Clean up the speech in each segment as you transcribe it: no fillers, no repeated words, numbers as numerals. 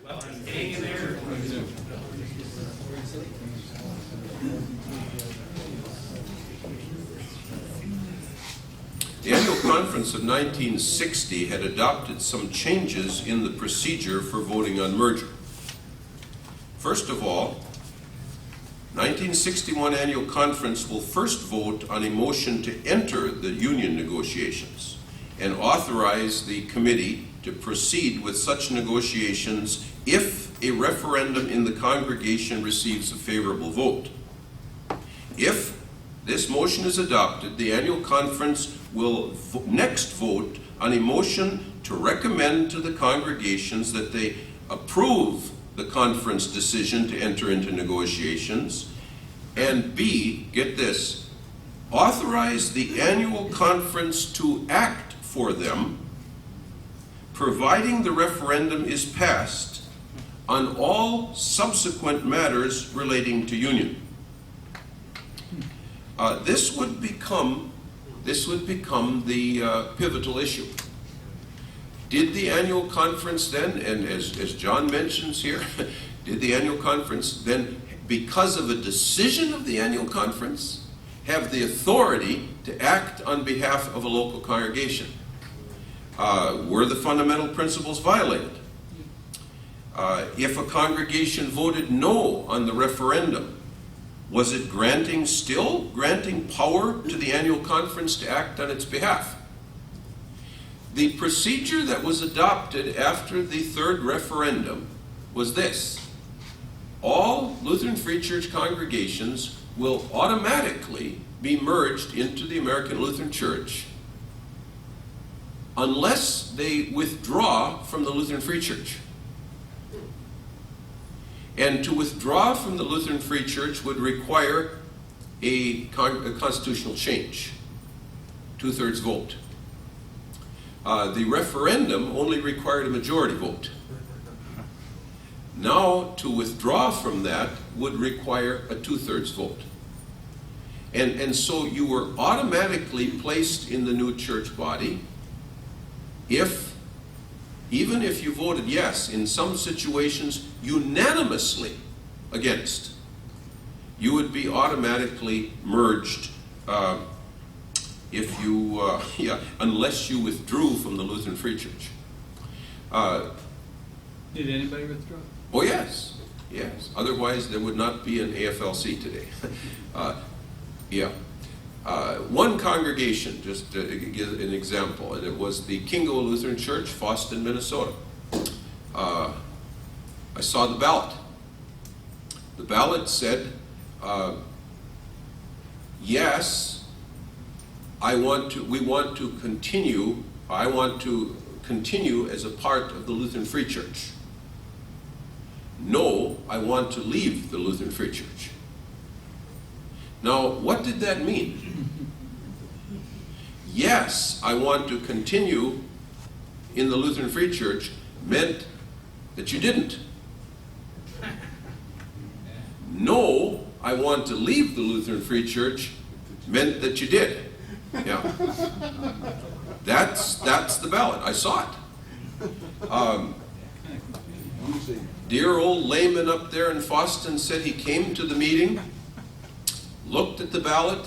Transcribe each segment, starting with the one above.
Hang in there. The annual conference of 1960 had adopted some changes in the procedure for voting on merger. First of all, 1961 annual conference will first vote on a motion to enter the union negotiations and authorize the committee to proceed with such negotiations if a referendum in the congregation receives a favorable vote. If this motion is adopted, the annual conference will next vote on a motion to recommend to the congregations that they approve the conference decision to enter into negotiations, and B, get this, authorize the annual conference to act for them, providing the referendum is passed on all subsequent matters relating to union. This would become the pivotal issue. Did the annual conference then, and as John mentions here, did the annual conference then, because of a decision of the annual conference, have the authority to act on behalf of a local congregation? Were the fundamental principles violated? If a congregation voted no on the referendum, was it still granting power to the annual conference to act on its behalf? The procedure that was adopted after the third referendum was this: all Lutheran Free Church congregations will automatically be merged into the American Lutheran Church unless they withdraw from the Lutheran Free Church. And to withdraw from the Lutheran Free Church would require a constitutional change, 2/3 vote. The referendum only required a majority vote. Now, to withdraw from that would require a 2/3 vote. And so you were automatically placed in the new church body even if you voted yes, in some situations unanimously against, you would be automatically merged unless you withdrew from the Lutheran Free Church. Did anybody withdraw? Oh yes. Otherwise there would not be an AFLC today. One congregation, just to give an example, and it was the Kingo Lutheran Church, Foston, Minnesota. I saw the ballot. The ballot said, yes, I want to continue as a part of the Lutheran Free Church. No, I want to leave the Lutheran Free Church. Now, what did that mean? Yes, I want to continue in the Lutheran Free Church meant that you didn't. No, I want to leave the Lutheran Free Church meant that you did. Yeah. That's the ballot. I saw it. Dear old layman up there in Foston said he came to the meeting, looked at the ballot,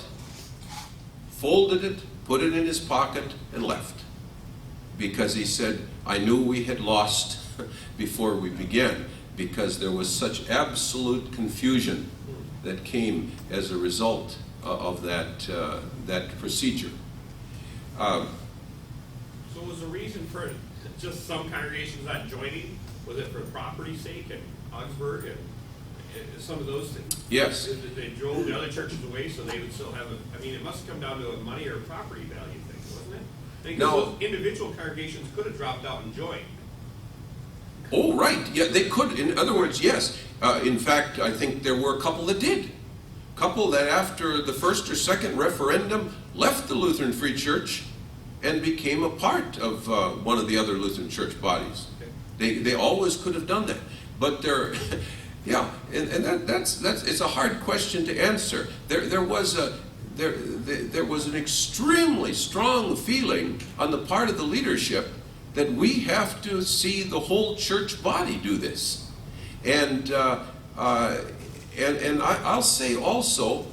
folded it, put it in his pocket, and left. Because he said, I knew we had lost before we began, because there was such absolute confusion that came as a result of that procedure. So was the reason for just some congregations not joining, was it for property's sake in Augsburg and some of those things? Yes. They drove the other churches away so they would still have it must come down to a money or property value thing, wasn't it? Because those individual congregations could have dropped out and joined. Oh, right. Yeah, they could. In other words, yes. In fact, I think there were a couple that did. A couple that after the first or second referendum left the Lutheran Free Church and became a part of one of the other Lutheran church bodies. Okay. They always could have done that. But they're... Yeah, and that's it's a hard question to answer. There was an extremely strong feeling on the part of the leadership that we have to see the whole church body do this. And I'll say also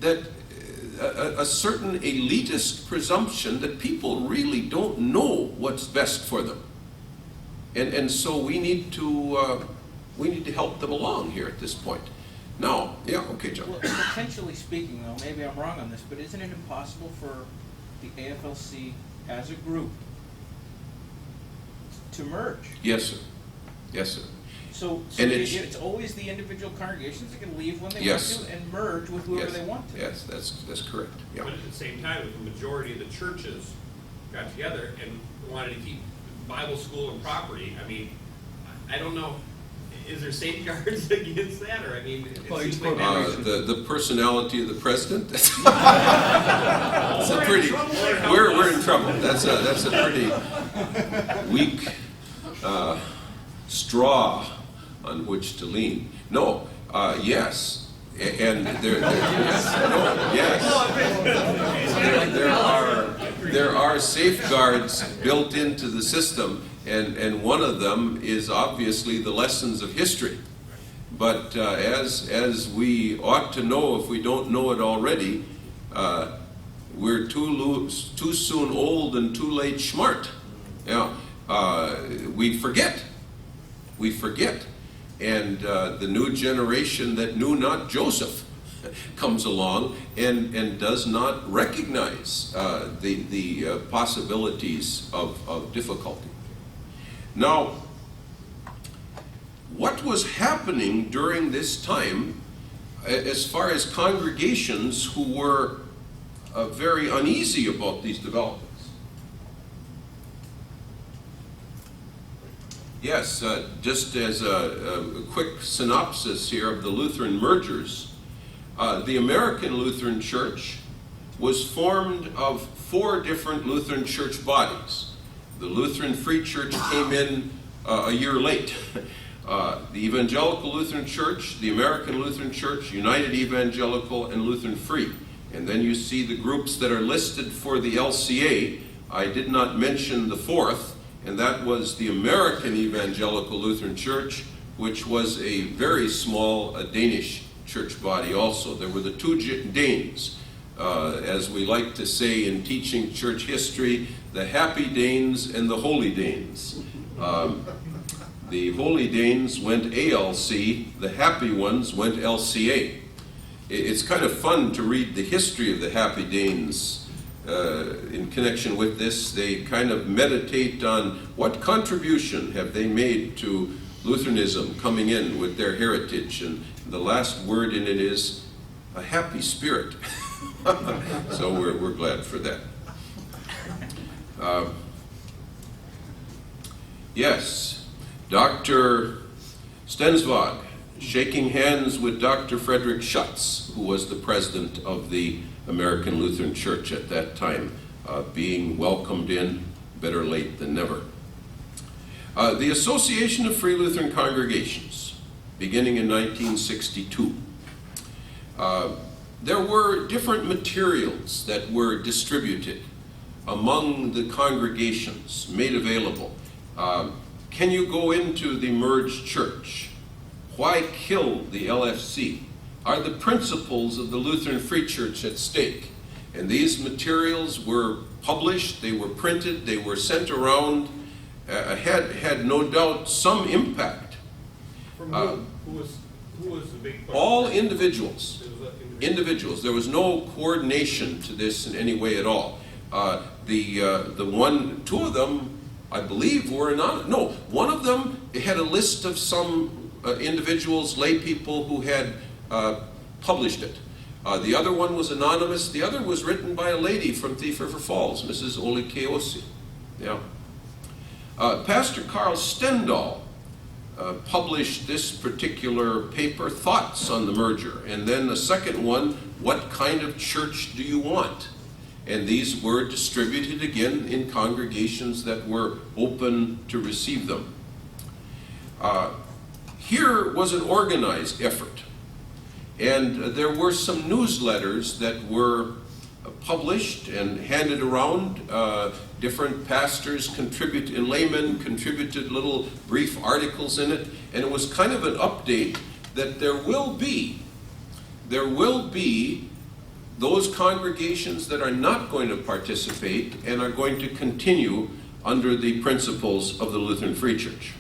that a certain elitist presumption that people really don't know what's best for them. And so we need to help them along here at this point. Now, yeah, okay, John. Well, potentially speaking, though, maybe I'm wrong on this, but isn't it impossible for the AFLC as a group to merge? Yes, sir. Yes, sir. So And it's always the individual congregations that can leave when they Yes. want to and merge with whoever Yes. they want to. Yes, that's correct. Yeah. But at the same time, if the majority of the churches got together and wanted to keep Bible school and property, I mean, I don't know, is there safeguards against that, or, I mean, it seems like The personality of the president. That's a pretty. We're in trouble. That's a pretty weak straw on which to lean. No, yes, and there are safeguards built into the system, and one of them is obviously the lessons of history. But as we ought to know, if we don't know it already, we're too soon old and too late smart. Yeah, we forget. We forget. And the new generation that knew not Joseph comes along and does not recognize the possibilities of difficulty. Now, what was happening during this time as far as congregations who were very uneasy about these developments? Yes, just as a quick synopsis here of the Lutheran mergers, the American Lutheran Church was formed of 4 different Lutheran church bodies. The Lutheran Free Church came in a year late. The Evangelical Lutheran Church, the American Lutheran Church, United Evangelical, and Lutheran Free. And then you see the groups that are listed for the LCA. I did not mention the 4th, and that was the American Evangelical Lutheran Church, which was a very small Danish church body also. There were the 2 Danes. As we like to say in teaching church history, the Happy Danes and the Holy Danes. The Holy Danes went ALC, the happy ones went LCA. It's kind of fun to read the history of the Happy Danes in connection with this. They kind of meditate on what contribution have they made to Lutheranism coming in with their heritage, and the last word in it is a happy spirit. So we're glad for that. Yes, Dr. Stensvag shaking hands with Dr. Frederick Schutz, who was the president of the American Lutheran Church at that time, being welcomed in, better late than never. The Association of Free Lutheran Congregations, beginning in 1962. There were different materials that were distributed among the congregations, made available. Can you go into the merged church? Why kill the LFC? Are the principles of the Lutheran Free Church at stake? And these materials were published, they were printed, they were sent around, had no doubt some impact. From who was the big part? All individuals. It was Individuals. There was no coordination to this in any way at all. Two of them, I believe, were anonymous. No, one of them had a list of some individuals, lay people who had published it. The other one was anonymous. The other was written by a lady from Thief River Falls, Mrs. Ole Keosi. Yeah. Pastor Carl Stendal published this particular paper, Thoughts on the Merger, and then the second one, What Kind of Church Do You Want? And these were distributed again in congregations that were open to receive them. Here was an organized effort, and there were some newsletters that were published and handed around. Different pastors contributed, and laymen contributed little brief articles in it, and it was kind of an update that there will be those congregations that are not going to participate and are going to continue under the principles of the Lutheran Free Church.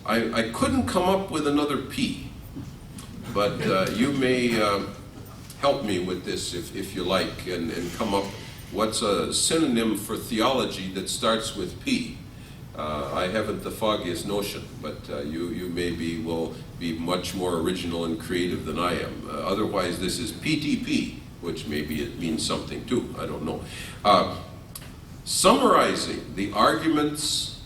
I couldn't come up with another P, but you may help me with this if you like, and come up, what's a synonym for theology that starts with P? I haven't the foggiest notion, but you maybe will be much more original and creative than I am. Otherwise, this is PTP, which maybe it means something too, I don't know. Summarizing the arguments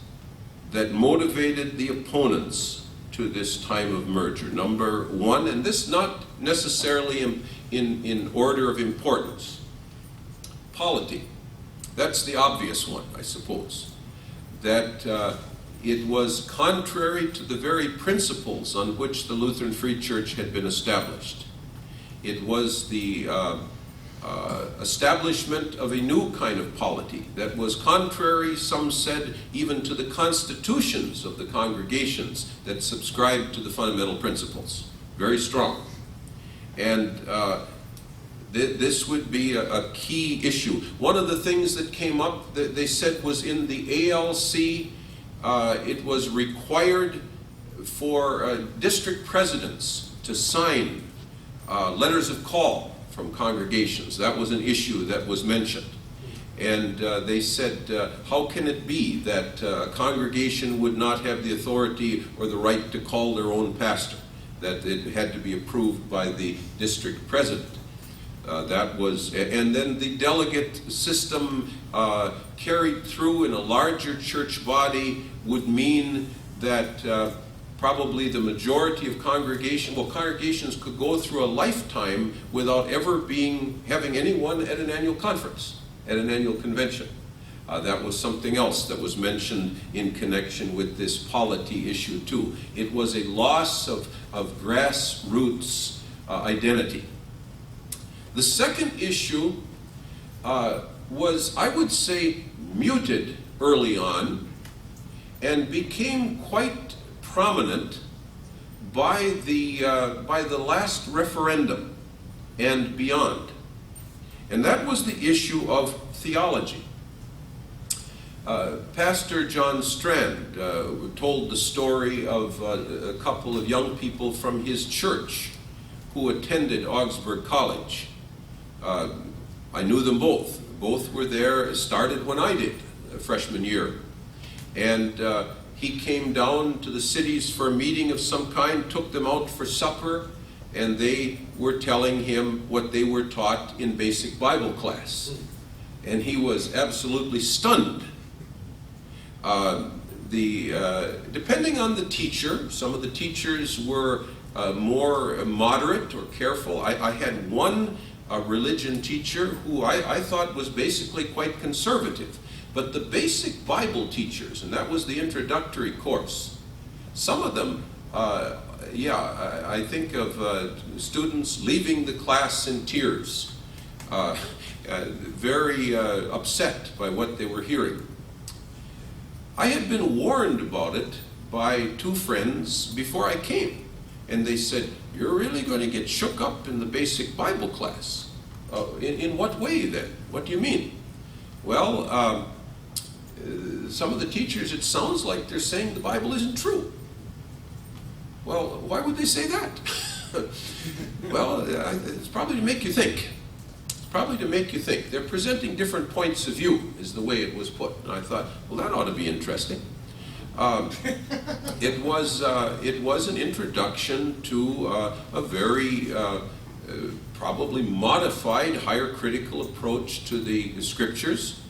that motivated the opponents to this time of merger. Number one, and this not necessarily in order of importance, polity. That's the obvious one, I suppose. That it was contrary to the very principles on which the Lutheran Free Church had been established. It was the establishment of a new kind of polity that was contrary, some said, even to the constitutions of the congregations that subscribed to the fundamental principles. Very strong. And this would be a key issue. One of the things that came up, that they said, was in the AFLC, it was required for district presidents to sign letters of call from congregations. That was an issue that was mentioned. And they said, how can it be that a congregation would not have the authority or the right to call their own pastor? That it had to be approved by the district president. That was, and then the delegate system carried through in a larger church body would mean that probably the majority of congregations could go through a lifetime without ever having anyone at an annual conference, at an annual convention. That was something else that was mentioned in connection with this polity issue too. It was a loss of grassroots identity. The second issue was, I would say, muted early on and became quite prominent by the last referendum and beyond. And that was the issue of theology. Pastor John Strand told the story of a couple of young people from his church who attended Augsburg College. I knew them both. Both were there, started when I did, freshman year. And he came down to the cities for a meeting of some kind, took them out for supper, and they were telling him what they were taught in basic Bible class. And he was absolutely stunned. Depending on the teacher, some of the teachers were more moderate or careful. I had one religion teacher who I thought was basically quite conservative. But the basic Bible teachers, and that was the introductory course, some of them, I think of students leaving the class in tears, very upset by what they were hearing. I had been warned about it by two friends before I came, and they said, "You're really going to get shook up in the basic Bible class." In what way then? What do you mean? Well, some of the teachers, it sounds like they're saying the Bible isn't true. Well, why would they say that? Well, it's probably to make you think. It's probably to make you think. They're presenting different points of view, is the way it was put. And I thought, well, that ought to be interesting. It was an introduction to a very probably modified, higher critical approach to the scriptures.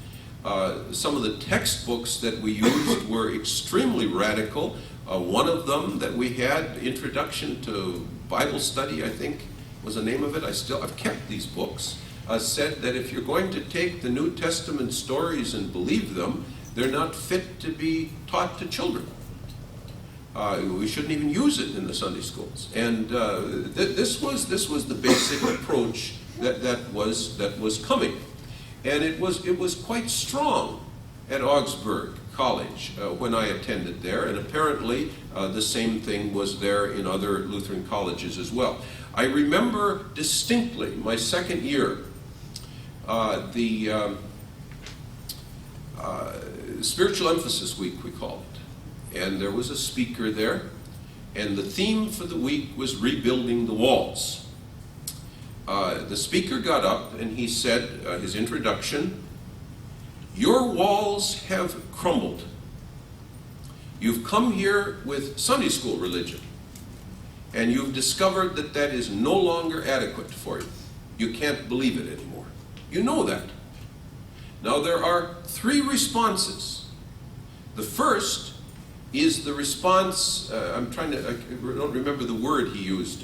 Some of the textbooks that we used were extremely radical. One of them that we had, Introduction to Bible Study, I think was the name of it. I've kept these books. Said that if you're going to take the New Testament stories and believe them, they're not fit to be taught to children. We shouldn't even use it in the Sunday schools. And this was the basic approach that was coming. And it was quite strong at Augsburg College when I attended there, and apparently the same thing was there in other Lutheran colleges as well. I remember distinctly my second year, the Spiritual Emphasis Week, we called it. And there was a speaker there, and the theme for the week was rebuilding the walls. The speaker got up and he said, his introduction, "Your walls have crumbled. You've come here with Sunday school religion, and you've discovered that that is no longer adequate for you. You can't believe it anymore. You know that. Now there are three responses. The first is the response, I don't remember the word he used.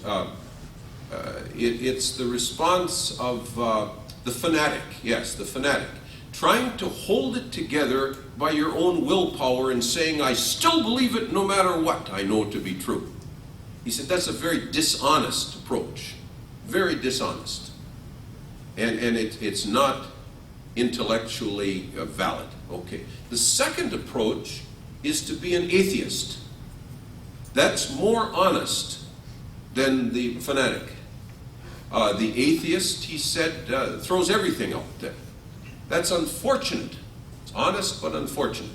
It's the response of the fanatic, yes, the fanatic, trying to hold it together by your own willpower and saying, I still believe it no matter what I know to be true. He said that's a very dishonest approach, very dishonest. And it's not intellectually valid. Okay. The second approach is to be an atheist. That's more honest than the fanatic. The atheist, he said, throws everything out there. That's unfortunate. It's honest but unfortunate.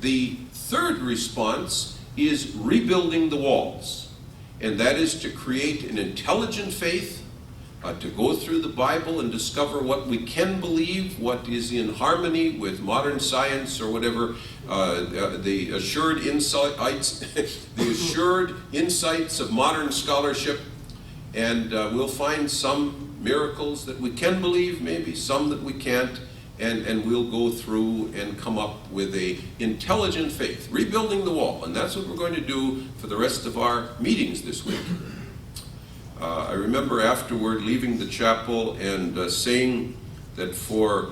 The third response is rebuilding the walls, and that is to create an intelligent faith, to go through the Bible and discover what we can believe, what is in harmony with modern science or whatever, the assured insights of modern scholarship, and we'll find some miracles that we can believe, maybe some that we can't, and we'll go through and come up with a intelligent faith, rebuilding the wall, and that's what we're going to do for the rest of our meetings this week. I remember afterward leaving the chapel and saying that for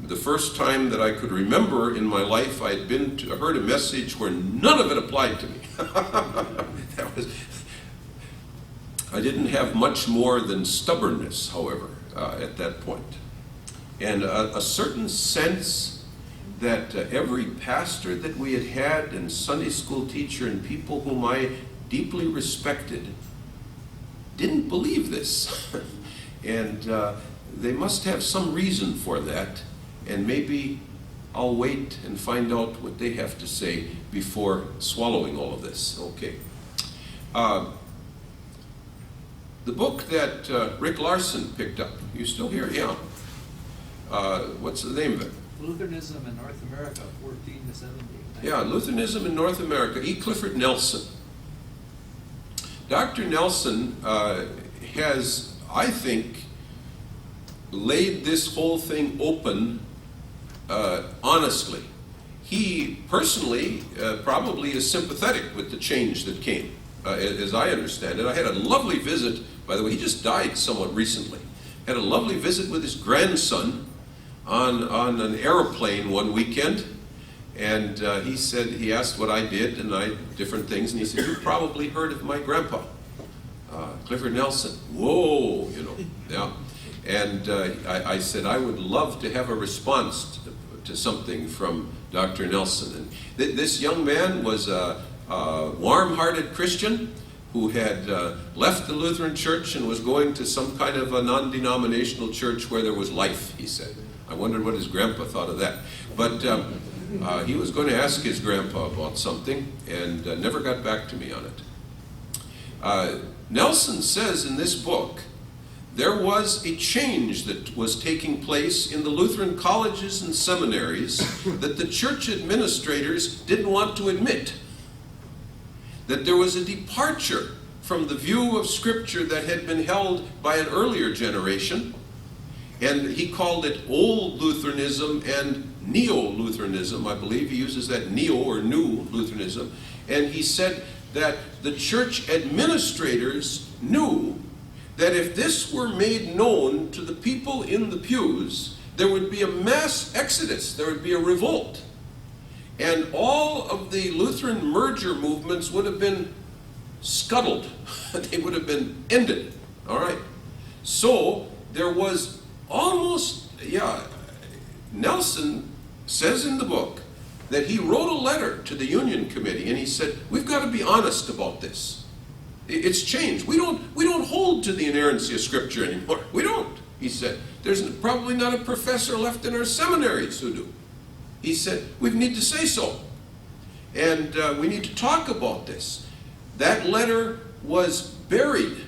the first time that I could remember in my life, I had heard a message where none of it applied to me. I didn't have much more than stubbornness, however, at that point. And a certain sense that every pastor that we had and Sunday school teacher and people whom I deeply respected didn't believe this. And they must have some reason for that, and maybe I'll wait and find out what they have to say before swallowing all of this. Okay. The book that Rick Larson picked up, you still here? Yeah. What's the name of it? Lutheranism in North America, 14 to 17. Yeah, Lutheranism in North America, E. Clifford Nelson. Dr. Nelson has, I think, laid this whole thing open honestly. He personally probably is sympathetic with the change that came, as I understand it. I had a lovely visit, by the way, he just died somewhat recently. Had a lovely visit with his grandson on an airplane one weekend. And he asked what I did, and different things, and he said, "You've probably heard of my grandpa, Clifford Nelson." Whoa, yeah. And I said, I would love to have a response to something from Dr. Nelson. And this young man was a warm-hearted Christian who had left the Lutheran Church and was going to some kind of a non-denominational church where there was life, he said. I wondered what his grandpa thought of that. But he was going to ask his grandpa about something and never got back to me on it. Nelson says in this book, there was a change that was taking place in the Lutheran colleges and seminaries that the church administrators didn't want to admit. That there was a departure from the view of Scripture that had been held by an earlier generation, and he called it Old Lutheranism and Neo-Lutheranism. I believe he uses that neo or new Lutheranism. And he said that the church administrators knew that if this were made known to the people in the pews, there would be a mass exodus, there would be a revolt. And all of the Lutheran merger movements would have been scuttled. They would have been ended. All right. So there was almost, Nelson says in the book that he wrote a letter to the Union Committee and he said, we've got to be honest about this. It's changed. We don't hold to the inerrancy of Scripture anymore. We don't, he said. There's probably not a professor left in our seminaries who do. He said, we need to say so. And we need to talk about this. That letter was buried.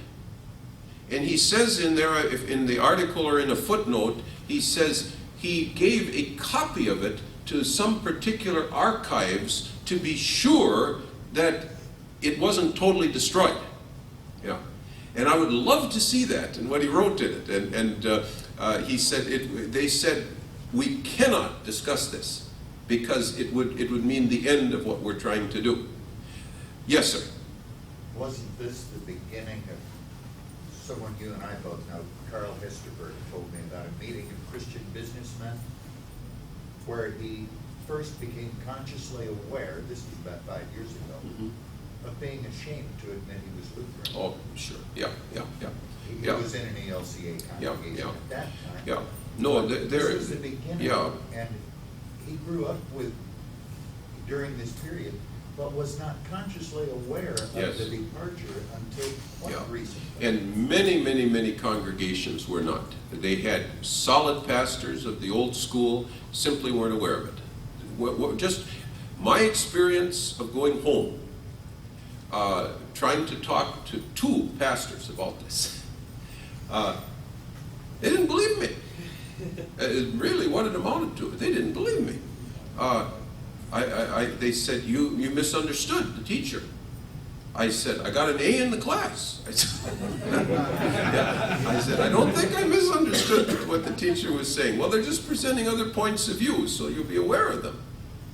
And he says in there, in the article or in a footnote, he says he gave a copy of it to some particular archives to be sure that it wasn't totally destroyed. Yeah. And I would love to see that and what he wrote in it. And he said, they said, we cannot discuss this because it would mean the end of what we're trying to do. Yes, sir. Wasn't this the beginning of someone you and I both know, Carl Hesterberg, told me about a meeting of Christian businessmen where he first became consciously aware, this was about 5 years ago, of being ashamed to admit he was Lutheran. Oh, sure. Yeah. He was in an ALCA congregation at that time. Yeah. No, This was the beginning. Yeah. And he grew up with, during this period, but was not consciously aware of Yes. the departure until quite recently. And many congregations were not. They had solid pastors of the old school, simply weren't aware of it. Just my experience of going home, trying to talk to 2 pastors about this. They didn't believe me. Really what it amounted to. They didn't believe me. They said, you misunderstood the teacher. I said, I got an A in the class. I said, I don't think I misunderstood what the teacher was saying. Well, they're just presenting other points of view, so you'll be aware of them.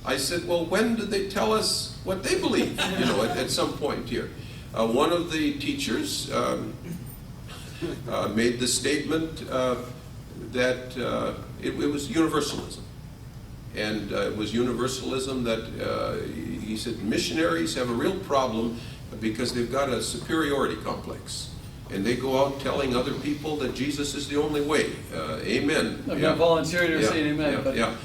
I said, well, when did they tell us what they believe, at some point here? One of the teachers made the statement that it was universalism. And it was universalism that he said missionaries have a real problem because they've got a superiority complex. And they go out telling other people that Jesus is the only way. Amen. I'm not volunteering or saying amen, but yeah.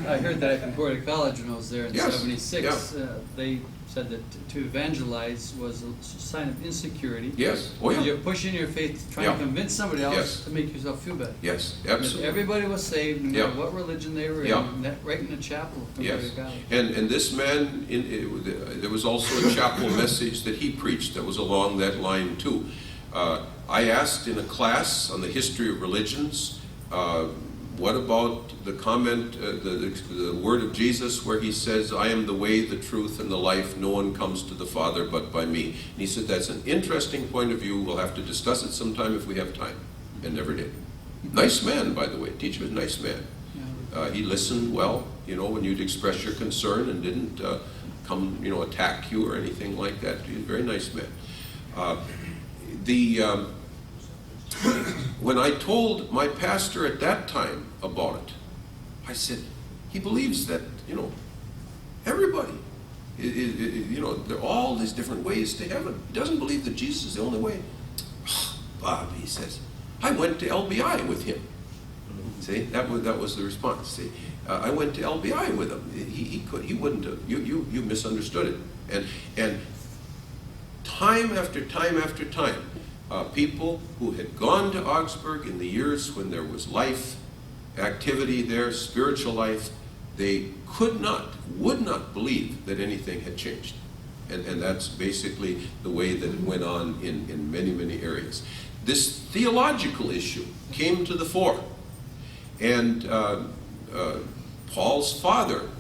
I heard that at Concordia College when I was there in Yes. '76. They said that to evangelize was a sign of insecurity. Yes. Oh, yeah. You're pushing your faith, trying to convince somebody else Yes. to make yourself feel better. Yes, And if absolutely. everybody was saved, no matter what religion they were Yeah. in, right in the chapel of Concordia Yes, College. and this man, there was also a chapel message that he preached that was along that line too. I asked in a class on the history of religions, what about the comment, the word of Jesus where he says, I am the way, the truth, and the life, no one comes to the Father but by me. And he said, that's an interesting point of view, we'll have to discuss it sometime if we have time, and never did. Nice man, by the way, teacher was a nice man. He listened well, when you'd express your concern and didn't come, attack you or anything like that. He was a very nice man. When I told my pastor at that time about it, I said, he believes that, everybody, there are all these different ways to heaven. He doesn't believe that Jesus is the only way. Bob, he says, I went to LBI with him. See, that was the response. See, I went to LBI with him. He wouldn't have. You misunderstood it. And time after time after time, people who had gone to Augsburg in the years when there was life, activity there, spiritual life, they would not believe that anything had changed. And that's basically the way that it went on in many areas. This theological issue came to the fore. And Paul's father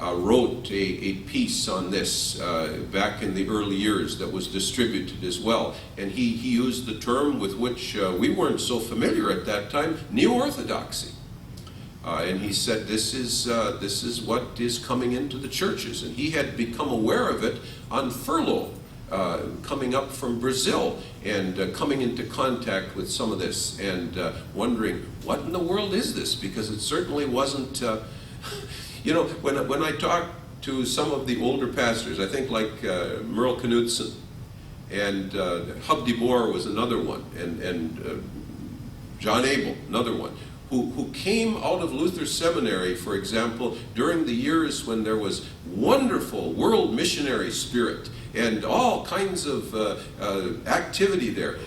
wrote a piece on this back in the early years that was distributed as well. And he used the term with which we weren't so familiar at that time, neo-orthodoxy. And he said this is what is coming into the churches. And he had become aware of it on furlough, coming up from Brazil and coming into contact with some of this and wondering, what in the world is this? Because it certainly wasn't... when I talk to some of the older pastors, I think like Merle Knudsen and Hub de Boer was another one, and John Abel, another one, who came out of Luther Seminary, for example, during the years when there was wonderful world missionary spirit and all kinds of activity there.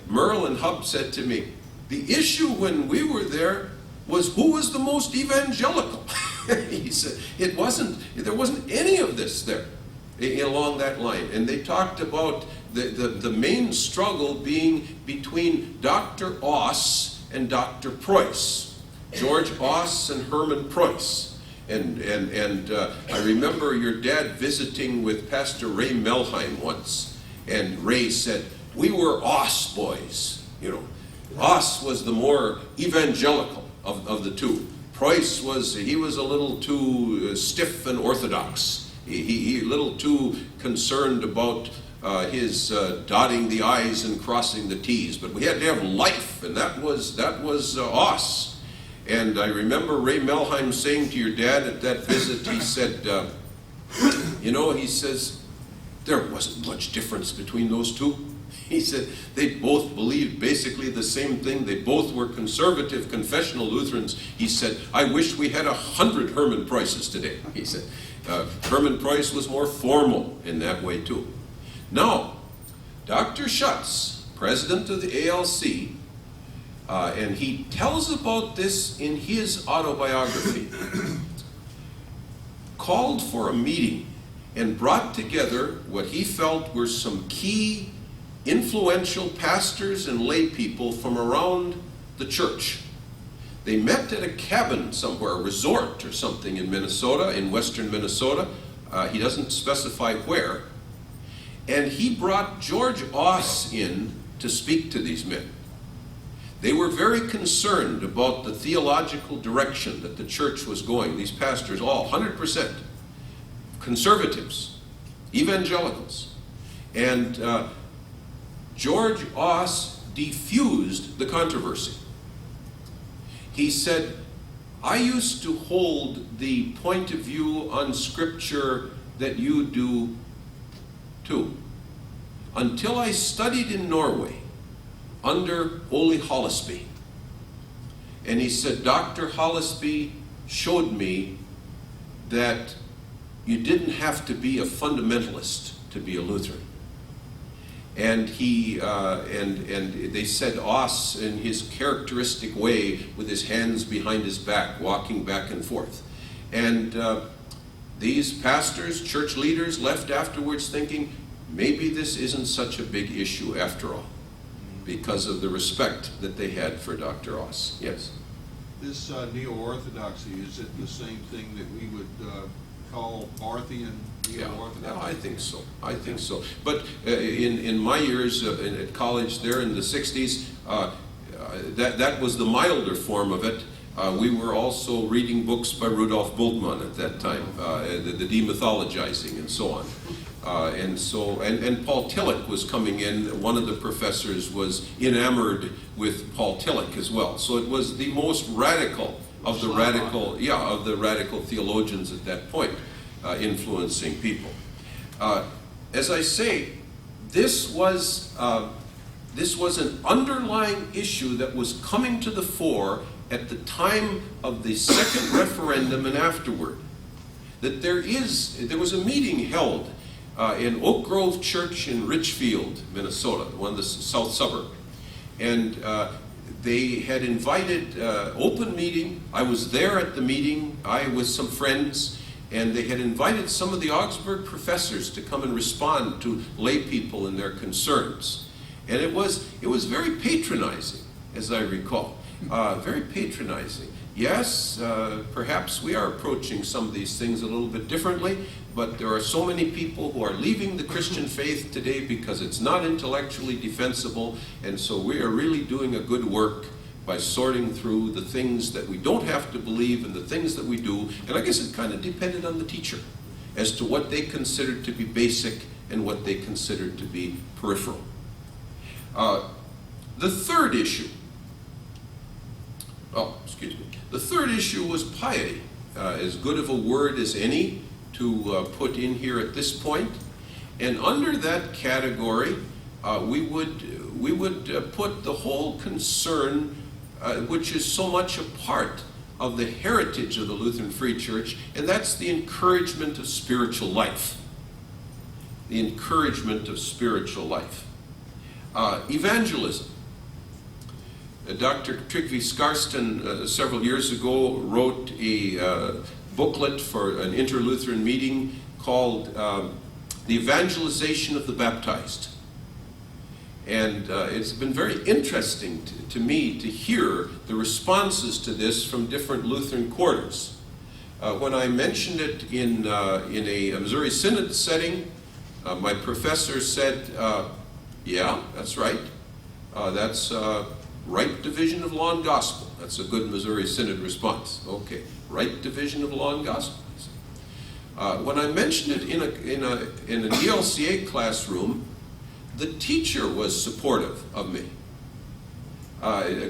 Merle and Hub said to me, the issue when we were there was who was the most evangelical. He said, there wasn't any of this there along that line. And they talked about the main struggle being between Dr. Oss and Dr. Preuss, George Oss and Herman Preuss. And I remember your dad visiting with Pastor Ray Melheim once, and Ray said, we were Oss boys, you know. Oss was the more evangelical of the two. Preuss was a little too stiff and orthodox. He a little too concerned about his dotting the I's and crossing the T's. But we had to have life, and that was Oss. And I remember Ray Melheim saying to your dad at that visit, he said, he says, there wasn't much difference between those two. He said they both believed basically the same thing. They both were conservative confessional Lutherans. He said, I wish we had 100 Herman Preusses today. He said, Herman Preuss was more formal in that way too. Now, Dr. Schutz, president of the ALC, and he tells about this in his autobiography, called for a meeting and brought together what he felt were some key influential pastors and lay people from around the church. They met at a cabin somewhere, a resort or something in Minnesota, in western Minnesota. He doesn't specify where. And he brought George Oss in to speak to these men. They were very concerned about the theological direction that the church was going. These pastors, all 100% conservatives, evangelicals. And George Oss defused the controversy. He said, I used to hold the point of view on Scripture that you do too, until I studied in Norway under Ole Hollesby. And he said, Dr. Hollesby showed me that you didn't have to be a fundamentalist to be a Lutheran. And he and they said Oss, in his characteristic way, with his hands behind his back, walking back and forth. And these pastors, church leaders, left afterwards thinking, maybe this isn't such a big issue after all, because of the respect that they had for Dr. Oss. Yes? This neo-orthodoxy, is it the same thing that we would call Barthian neo-orthodoxy? Yeah, I think so. I think so. But in my years at college there in the 60s, that was the milder form of it. We were also reading books by Rudolf Bultmann at that time, the demythologizing and so on. And Paul Tillich was coming in. One of the professors was enamored with Paul Tillich as well. So it was the most radical of the radical theologians at that point, influencing people. As I say, this was an underlying issue that was coming to the fore at the time of the second referendum and afterward. That there was a meeting held in Oak Grove Church in Richfield, Minnesota, one of the south suburb. And they had invited open meeting. I was there at the meeting, I with some friends, and they had invited some of the Augsburg professors to come and respond to lay people and their concerns. And it was very patronizing, as I recall. Very patronizing. Yes, perhaps we are approaching some of these things a little bit differently, but there are so many people who are leaving the Christian faith today because it's not intellectually defensible, and so we are really doing a good work by sorting through the things that we don't have to believe and the things that we do. And I guess it kind of depended on the teacher as to what they considered to be basic and what they considered to be peripheral. The third issue was piety, as good of a word as any to put in here at this point. And under that category, we would put the whole concern, which is so much a part of the heritage of the Lutheran Free Church, and that's the encouragement of spiritual life. The encouragement of spiritual life. Evangelism. Dr. Tryggvi Skarsten several years ago wrote a booklet for an inter-Lutheran meeting called The Evangelization of the Baptized. And it's been very interesting to me to hear the responses to this from different Lutheran quarters. When I mentioned it in a Missouri Synod setting, my professor said, yeah, that's right. That's right division of law and gospel. That's a good Missouri Synod response. Okay, right division of law and gospel. When I mentioned it in an ELCA classroom, the teacher was supportive of me,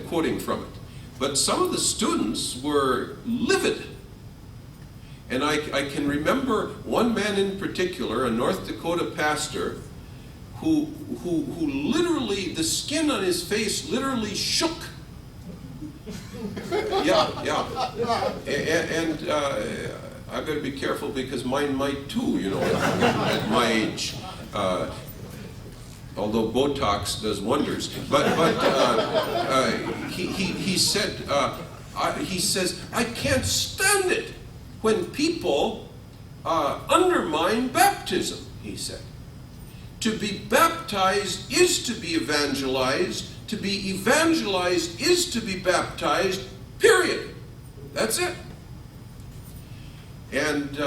quoting from it. But some of the students were livid. And I can remember one man in particular, a North Dakota pastor, who literally, the skin on his face literally shook. Yeah. And I've got to be careful because mine might too, at my age. Although Botox does wonders. But he said, he says, I can't stand it when people undermine baptism, he said. To be baptized is to be evangelized. To be evangelized is to be baptized, period. That's it. And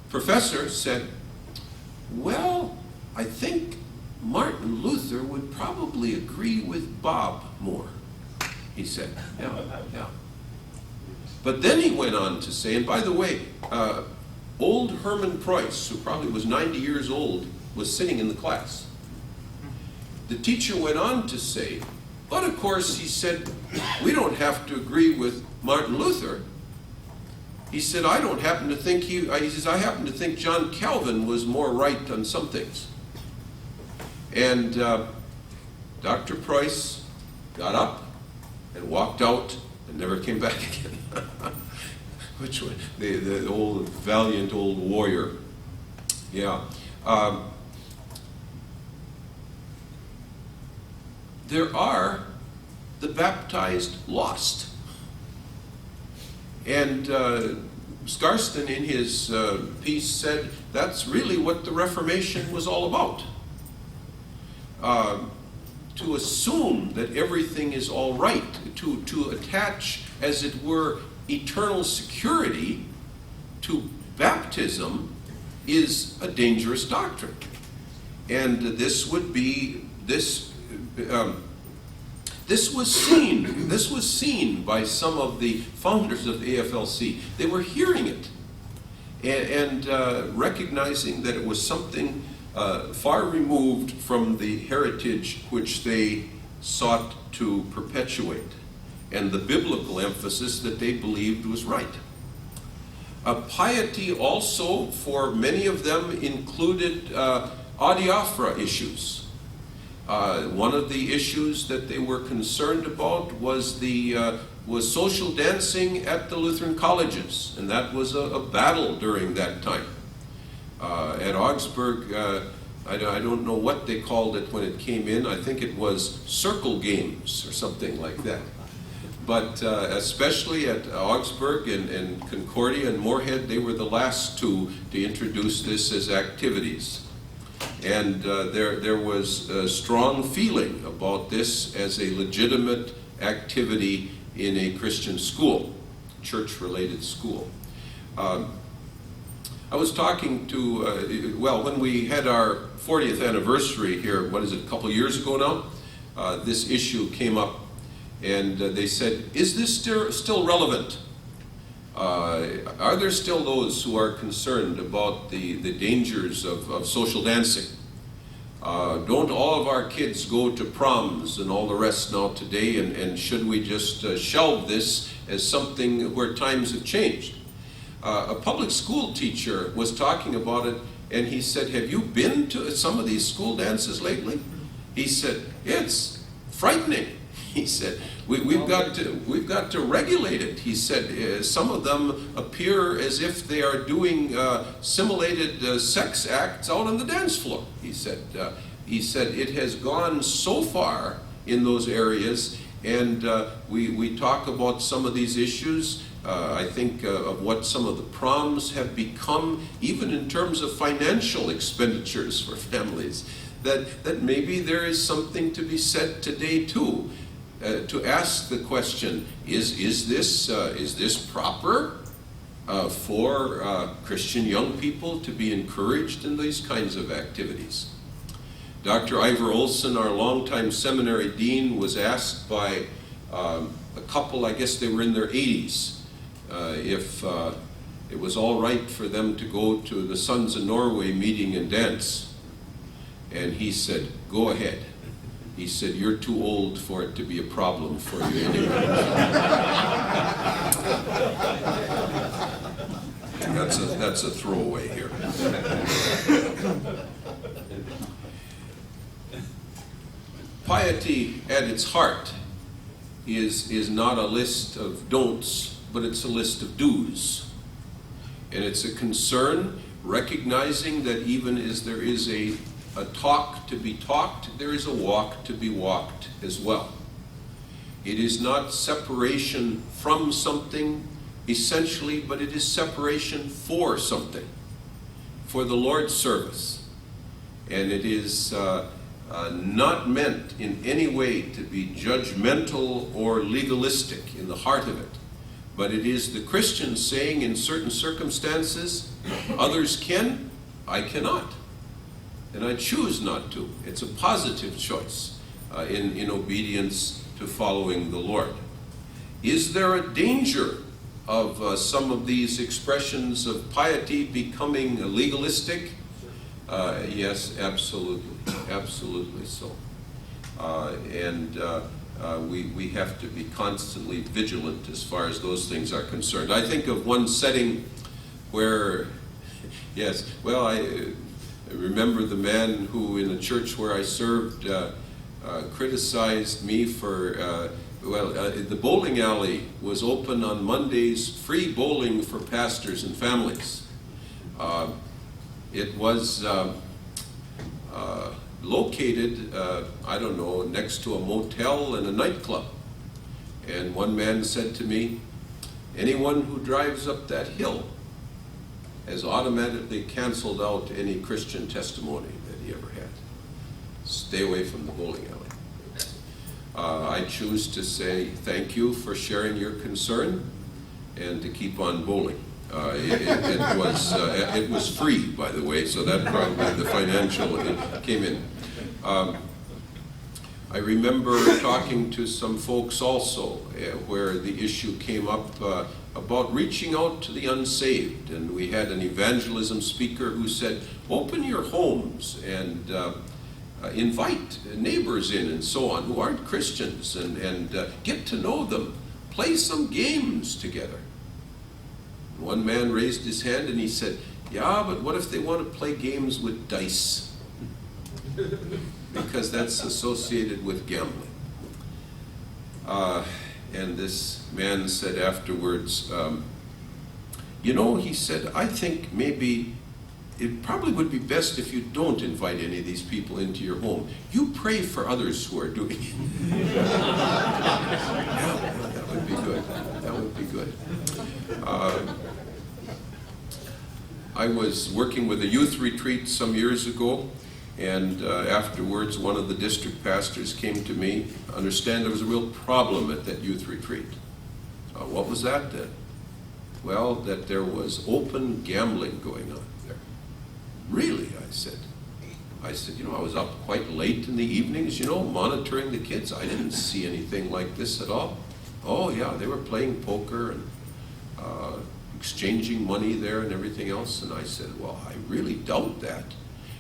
professor said, well, I think Martin Luther would probably agree with Bob more, he said. Yeah. But then he went on to say, and by the way, old Herman Preuss, who probably was 90 years old, was sitting in the class. The teacher went on to say, but of course, he said, we don't have to agree with Martin Luther. He said, I don't happen to think he says, I happen to think John Calvin was more right on some things. And Dr. Preuss got up and walked out and never came back again. Which one? The old, valiant old warrior. Yeah. There are the baptized lost. And Skarsten in his piece said that's really what the Reformation was all about. To assume that everything is all right, to attach, as it were, eternal security to baptism is a dangerous doctrine. And this would be, this was seen by some of the founders of the AFLC. They were hearing it and recognizing that it was something far removed from the heritage which they sought to perpetuate, and the biblical emphasis that they believed was right. Piety also, for many of them, included adiaphora issues. One of the issues that they were concerned about was was social dancing at the Lutheran colleges, and that was a battle during that time. At Augsburg, I don't know what they called it when it came in. I think it was circle games or something like that. But especially at Augsburg and Concordia and Moorhead, they were the last to introduce this as activities. And there was a strong feeling about this as a legitimate activity in a Christian school, church-related school. I was talking to, when we had our 40th anniversary here, what is it, a couple years ago now, this issue came up, and they said, is this still relevant? Are there still those who are concerned about the dangers of social dancing? Don't all of our kids go to proms and all the rest now today, and should we just shelve this as something where times have changed? A public school teacher was talking about it, and he said, have you been to some of these school dances lately? He said, it's frightening. He said, we've got to regulate it. He said, some of them appear as if they are doing simulated sex acts out on the dance floor. He said it has gone so far in those areas, and we talk about some of these issues. I think of what some of the proms have become, even in terms of financial expenditures for families, that maybe there is something to be said today too, to ask the question, is this proper for Christian young people to be encouraged in these kinds of activities? Dr. Ivor Olson, our longtime seminary dean, was asked by a couple, I guess they were in their 80s, if it was all right for them to go to the Sons of Norway meeting and dance. And he said, go ahead. He said, you're too old for it to be a problem for you anyway. That's a throwaway here. Piety at its heart is not a list of don'ts, but it's a list of do's. And it's a concern recognizing that even as there is a talk to be talked, there is a walk to be walked as well. It is not separation from something essentially, but it is separation for something, for the Lord's service. And it is not meant in any way to be judgmental or legalistic in the heart of it, but it is the Christian saying in certain circumstances, others can, I cannot. And I choose not to. It's a positive choice in obedience to following the Lord. Is there a danger of some of these expressions of piety becoming legalistic? Yes, absolutely. Absolutely so. We have to be constantly vigilant as far as those things are concerned. I think of one setting where, yes, well, I remember the man who in the church where I served criticized me for, the bowling alley was open on Mondays, free bowling for pastors and families. It was located, I don't know, next to a motel and a nightclub. And one man said to me, anyone who drives up that hill has automatically canceled out any Christian testimony that he ever had. Stay away from the bowling alley. I choose to say thank you for sharing your concern and to keep on bowling. It was free, by the way, so that probably the financial came in. I remember talking to some folks also where the issue came up about reaching out to the unsaved, and we had an evangelism speaker who said, open your homes and invite neighbors in and so on who aren't Christians and get to know them, play some games together. One man raised his hand and he said, yeah, but what if they want to play games with dice? Because that's associated with gambling. And this man said afterwards, he said, I think maybe it probably would be best if you don't invite any of these people into your home. You pray for others who are doing it. Yeah, that would be good. That would be good. I was working with a youth retreat some years ago, and afterwards one of the district pastors came to me. Understand there was a real problem at that youth retreat. What was that then? Well, that there was open gambling going on there. Really, I said. I was up quite late in the evenings, monitoring the kids. I didn't see anything like this at all. Oh yeah, they were playing poker and exchanging money there and everything else. And I said, well, I really doubt that.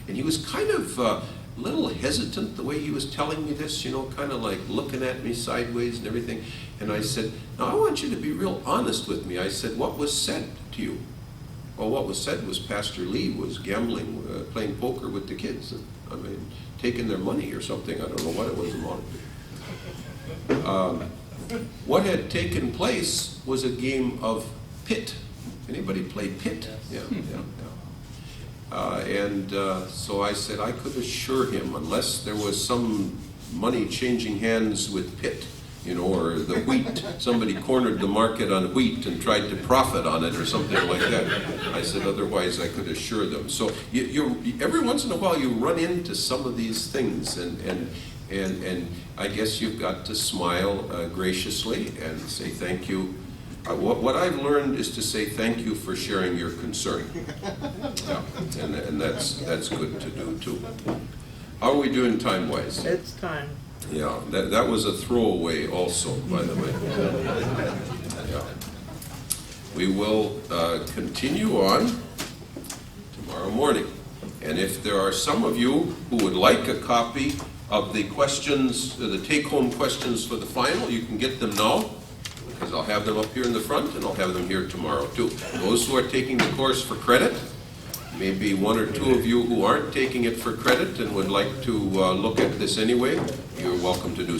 And he was kind of little hesitant the way he was telling me this, you know, kind of like looking at me sideways and everything. And I said, now I want you to be real honest with me. I said, what was said to you? Well, what was said was Pastor Lee was gambling, playing poker with the kids. I mean, taking their money or something. I don't know what it was about. What had taken place was a game of pit. Anybody play pit? Yeah, yeah, yeah. So I said I could assure him, unless there was some money changing hands with pit, you know, or the wheat, somebody cornered the market on wheat and tried to profit on it or something like that. I said otherwise I could assure them. So you every once in a while you run into some of these things, and I guess you've got to smile graciously and say thank you. What I've learned is to say thank you for sharing your concern. Yeah, and that's good to do too. How are we doing time-wise? It's time. Yeah, that was a throwaway also, by the way. Yeah. We will continue on tomorrow morning. And if there are some of you who would like a copy of the questions, the take-home questions for the final, you can get them now, because I'll have them up here in the front, and I'll have them here tomorrow too. Those who are taking the course for credit, maybe one or two of you who aren't taking it for credit and would like to look at this anyway, you're welcome to do so.